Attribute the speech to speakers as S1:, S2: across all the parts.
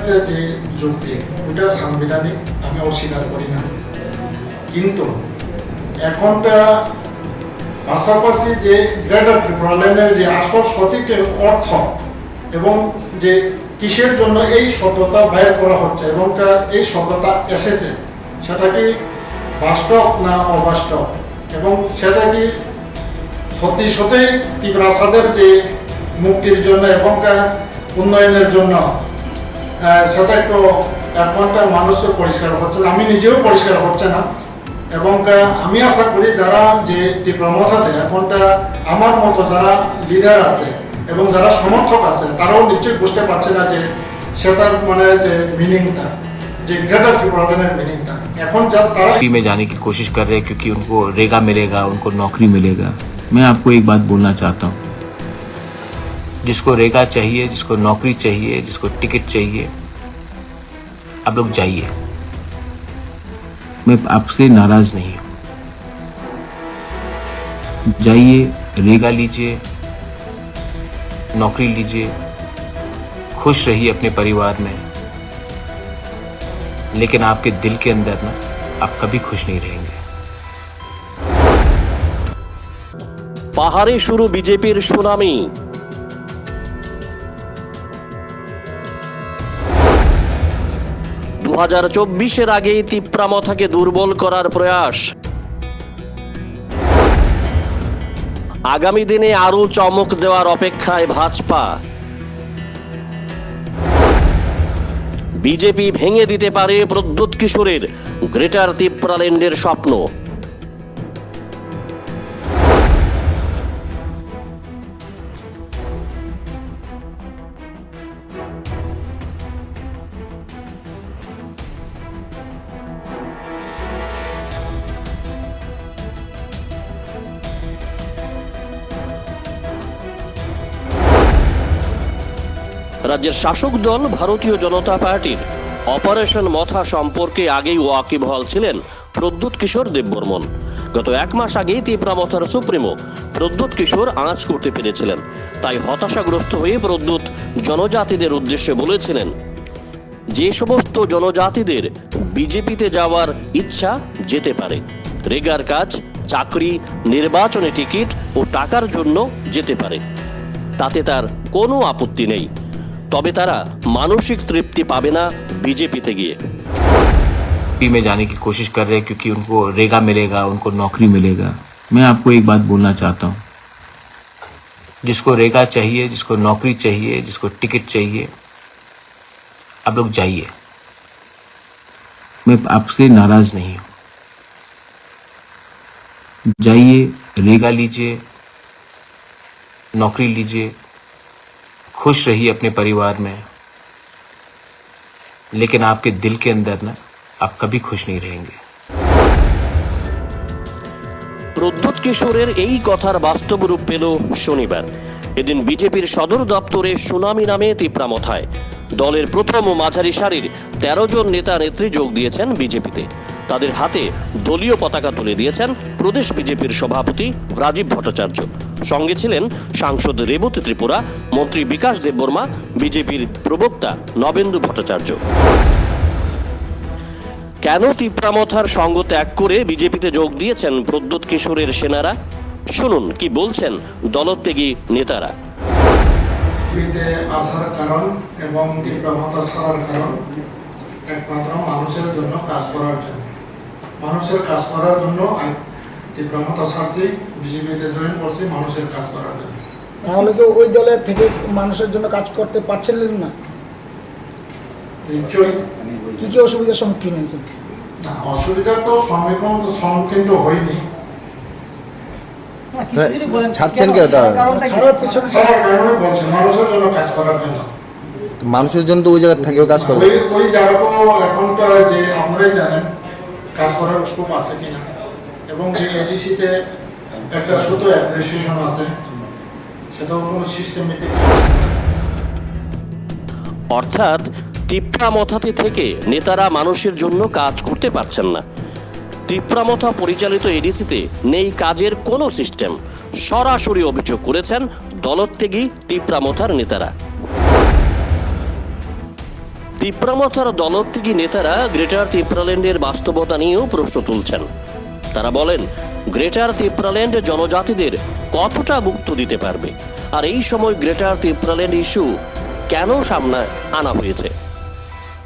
S1: যে যুক্তি ওইটা সাংবিধানিক, আমি অস্বীকার করি না। কিন্তু এখনটা পাশাপাশি যে গ্রেটার ত্রিপুরা ল্যান্ডের যে আসল সঠিক অর্থ এবং যে কিসের জন্য এই শব্দটা বাইর করা হচ্ছে এবং এই শব্দটা এসেছে, সেটা কি বাস্তব না অবাস্তব, এবং সেটা কি সত্যি সত্যি ত্রিপুরাসাদের যে মুক্তির জন্য এবং উন্নয়নের জন্য, সেটা একটু এখনটা মানুষের পরিষ্কার হচ্ছে, আমি নিজেও পরিষ্কার হচ্ছে না। এবং আমি আশা করি যারা যে ত্রিপুরা মথাতে এখনটা আমার মতো যারা লিডার আছে এবং যারা সমর্থক আছে, তারাও নিশ্চয়ই বুঝতে পারছে না যে সেটার মানে যে মিনিংটা, যে গ্রেটার ত্রিপুরা ল্যান্ডের মিনিংটা এখন তারা
S2: में जाने की कोशिश कर रहे हैं क्योंकि उनको रेगा मिलेगा, उनको नौकरी मिलेगा। मैं आपको एक बात बोलना चाहता हूँ, जिसको रेगा चाहिए, जिसको नौकरी चाहिए, जिसको टिकट चाहिए, आप लोग जाइए। मैं आपसे नाराज नहीं हूं, जाइए, रेगा लीजिए, नौकरी लीजिए, खुश रहिए अपने परिवार में, लेकिन आपके दिल के अंदर ना आप कभी खुश नहीं रहेंगे।
S3: পাহাড়ে শুরু বিজেপির সুনামি। 2024-এর আগেই তিপ্রামথাকে দুর্বল করার প্রয়াস। আগামী দিনে আরো চমক দেওয়ার অপেক্ষায় ভাজপা। বিজেপি ভেঙে দিতে পারে প্রদ্যোৎ কিশোরের গ্রেটার ত্রিপুরাল্যান্ডের স্বপ্ন। রাজ্যের শাসক দল ভারতীয় জনতা পার্টির অপারেশন মথা সম্পর্কে আগেই ওয়াকিবহাল ছিলেন প্রদ্যোৎ কিশোর দেববর্মন। গত এক মাস আগেই তিপ্রামথার সুপ্রিমো প্রদ্যোৎ কিশোর আঁচ করতে পেরেছিলেন। তাই হতাশাগ্রস্ত হয়ে প্রদ্যোৎ জনজাতিদের উদ্দেশ্যে বলেছিলেন, যে সমস্ত জনজাতিদের বিজেপিতে যাওয়ার ইচ্ছা যেতে পারে, রেগার কাজ, চাকরি, নির্বাচনে টিকিট ও টাকার জন্য যেতে পারে, তাতে তার কোনো আপত্তি নেই। তবে তারা মানসিক তৃপ্তি পাবে না বিজেপিতে গিয়ে।
S2: में जाने की कोशिश कर रहे हैं क्योंकि उनको रेगा मिलेगा, उनको नौकरी मिलेगा। मैं आपको एक बात बोलना चाहता हूँ, जिसको रेगा चाहिए, जिसको नौकरी चाहिए, जिसको टिकट चाहिए, आप लोग जाइए। मैं आपसे नाराज नहीं हूं, जाइए, रेगा लीजिए, नौकरी लीजिए, खुश रहिए अपने परिवार में, लेकिन आपके दिल के अंदर ना आप कभी खुश नहीं रहेंगे।
S3: প্রদ্যোৎ কিশোরের এই কথার বাস্তব রূপ পেল শনিবার। এদিন বিজেপির সদর দপ্তরে সুনামি নামে তিপ্রামথায় দলের প্রথম ও মাঝারি সারির 13 জন নেতা নেত্রী যোগ দিয়েছেন বিজেপিতে। তাদের হাতে দলীয় পতাকা তুলে দিয়েছেন প্রদেশ বিজেপির সভাপতি রাজীব ভট্টাচার্য। সঙ্গে ছিলেন সাংসদ রেবতী ত্রিপুরা, মন্ত্রী বিকাশ দেববর্মা, বিজেপির প্রবক্তা নবেন্দু ভট্টাচার্য। কেন তিপ্রামথার সঙ্গ ত্যাগ করে বিজেপিতে যোগ দিয়েছেন প্রদ্যোৎ কিশোরের সেনারা? শুনুন কি বলছেন দলত্যাগী নেতারা।
S1: আসার কারণ এবং তিপ্রামথা ছাড়ার কারণ একমাত্র মানুষের জন্য কাজ করার জন্য। মানুষের কাজ করার জন্য তিপ্রামথা ছাড়ছি, বিজেপিতে জয়েন করছি মানুষের কাজ করার জন্য।
S4: তাহলে তো ওই দলের থেকে মানুষের জন্য কাজ করতে পারছিলেন না?
S1: নিশ্চয়ই।
S4: কি কি অসুবিধার সম্মুখীন হয়েছেন?
S1: অসুবিধার তো সম্মুখীন তো হয়নি।
S5: ছাড়ছেন কে?
S4: ছাড়ার পেছনে
S1: বলছে মানুষের জন্য কাজ করার জন্য।
S5: মানুষের জন্য তো ওই জায়গা থেকেও কাজ করবে।
S1: ওই জায়গা তো এখনটা যে আপনারাই জানেন কাজ করার স্কোপ আছে কিনা, এবং যে এডিসিতে একটা ছোট অ্যাডমিনিস্ট্রেশন আছে, সেটাও কোনো সিস্টেমেটিক।
S3: অর্থাৎ তিপ্রামথাতে থেকে নেতারা মানুষের জন্য কাজ করতে পারছেন না। তিপ্রামথা পরিচালিত এডিসিতে নেই কাজের কোনো সিস্টেম, সরাসরি অভিযোগ করেছেন দলত্যাগী তিপ্রামথার নেতারা। তিপ্রামথার দলত্যাগী নেতারা গ্রেটার তিপ্রাল্যান্ডের বাস্তবতা নিয়েও প্রশ্ন তুলছেন। তারা বলেন, গ্রেটার তিপ্রাল্যান্ড জনজাতিদের কতটা মুক্ত দিতে পারবে, আর এই সময় গ্রেটার তিপ্রাল্যান্ড ইস্যু কেন সামনে আনা হয়েছে।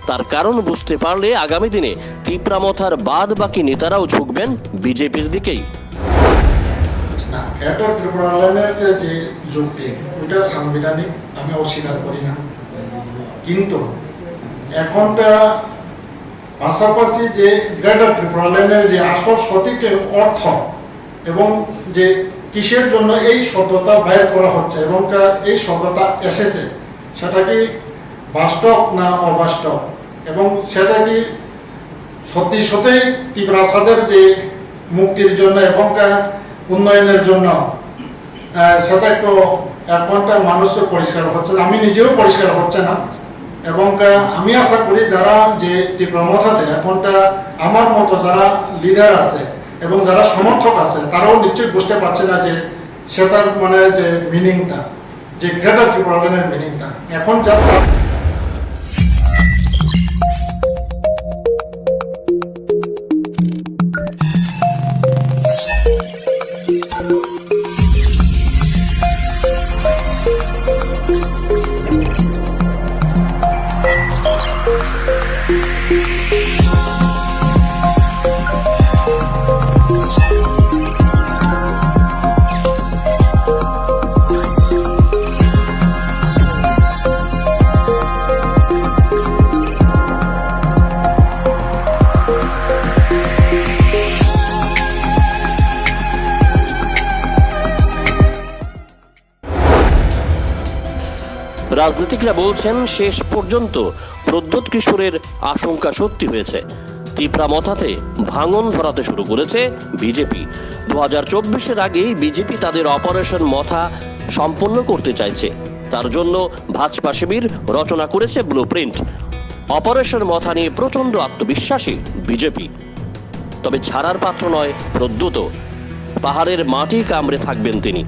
S3: তার কারণ বুঝতে পারলে আগামী দিনে তিপ্রামথার বাদ বাকি নেতারাও ঝুঁকবেন বিজেপির দিকেই।
S1: না, গ্রেটার ত্রিপুরাল্যান্ডের যে যুক্তি ওইটা সাংবিধানিক, আমি অস্বীকার করি না। কিন্তু এখনটা পাশাপাশি যে গ্রেটার ত্রিপুরাল্যান্ডের যে আসল সঠিক অর্থ এবং যে কিসের জন্য এই শব্দটা বাইর করা হচ্ছে এবং এই শব্দটা এসেছে, সেটা কি বাস্তব না অবাস্তব, এবং সেটা কি সত্যি সত্যি ত্রিপুরাসাদের যে মুক্তির জন্য এবং উন্নয়নের জন্য, সেটা একটু এখনটা মানুষের পরিষ্কার হচ্ছে না, আমি নিজেও পরিষ্কার হচ্ছে না। এবং আমি আশা করি যারা যে ত্রিপুরামথাতে এখনটা আমার মতো যারা লিডার আছে এবং যারা সমর্থক আছে, তারাও নিশ্চয়ই বুঝতে পারছে না যে সেটার মানে যে মিনিংটা, যে গ্রেটার ত্রিপুরাল্যান্ডের মিনিংটা এখন যা
S3: রাজনীতিকরা বলছেন, শেষ পর্যন্ত প্রদ্যোৎ কিশোরের আশঙ্কা সত্যি হয়েছে। তিপ্রামথাতে ভাঙন ধরাতে শুরু করেছে বিজেপি। 2024-এর আগেই বিজেপি তাদের অপারেশন মথা সম্পন্ন করতে চাইছে। তার জন্য ভাজপা শিবির রচনা করেছে ব্লুপ্রিন্ট। অপারেশন মথা নিয়ে প্রচন্ড আত্মবিশ্বাসী বিজেপি। তবে ছাড়ার পাত্র নয় প্রদ্যোৎ। পাহাড়ের মাটি কামড়ে থাকবেন তিনি,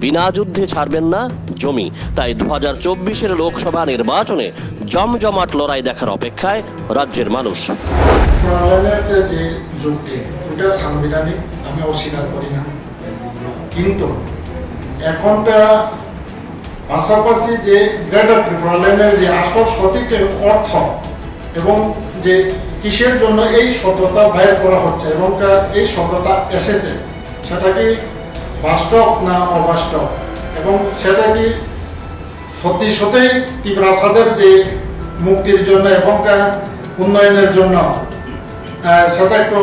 S3: বিনা যুদ্ধে ছাড়বেন না জমি। তাই 2024-এর লোকসভা নির্বাচনে জমজমাট লড়াই দেখার অপেক্ষায় রাজ্যের মানুষ।
S1: ত্রিপুরাল্যান্ডের যে যুক্তি ওইটা সাংবিধানিক, আমি অস্বীকার করি না। কিন্তু এখনটা পাশাপাশি যে গ্রেটার ত্রিপুরাল্যান্ডের যে আসল সঠিক অর্থ এবং যে কিসের জন্য এই শব্দটা বাইর করা হচ্ছে এবং এই শব্দটা এসেছে, সেটা কি বাস্তব না অবাস্তব, এবং সেটা কি সত্যি সত্যি ত্রিপুরাসাদের যে মুক্তির জন্য এবং উন্নয়নের জন্য, সেটা একটু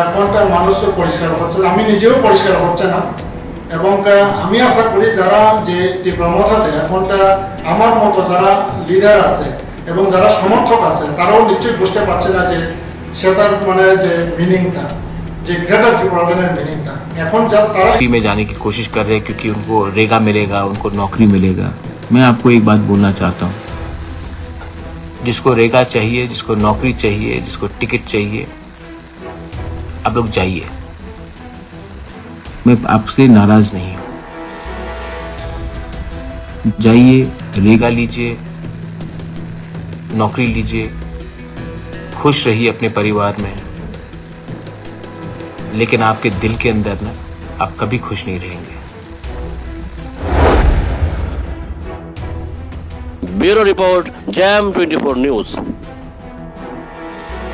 S1: এখনটা মানুষের পরিষ্কার হচ্ছে না, আমি নিজেও পরিষ্কার হচ্ছে না। এবং আমি আশা করি যারা যে ত্রিপুরামথাতে এখনটা আমার মতো যারা লিডার আছে এবং যারা সমর্থক আছে, তারাও নিশ্চয়ই বুঝতে পারছে না যে সেটার মানে যে মিনিংটা, যে গ্রেটার ত্রিপুরাল্যান্ডের মিনিংটা এখন যা তারা
S2: में जाने की कोशिश कर रहे हैं क्योंकि उनको रेगा मिलेगा, उनको नौकरी मिलेगा। मैं आपको एक बात बोलना चाहता हूँ, जिसको रेगा चाहिए, जिसको नौकरी चाहिए, जिसको टिकट चाहिए, आप लोग जाइए। मैं आपसे नाराज नहीं हूं, जाइए, रेगा लीजिए, नौकरी लीजिए, खुश रहिए अपने परिवार में। लेकिन आपके दिल के अंदर ना आप कभी खुश नहीं रहेंगे।
S3: Bureau report, jam 24 news.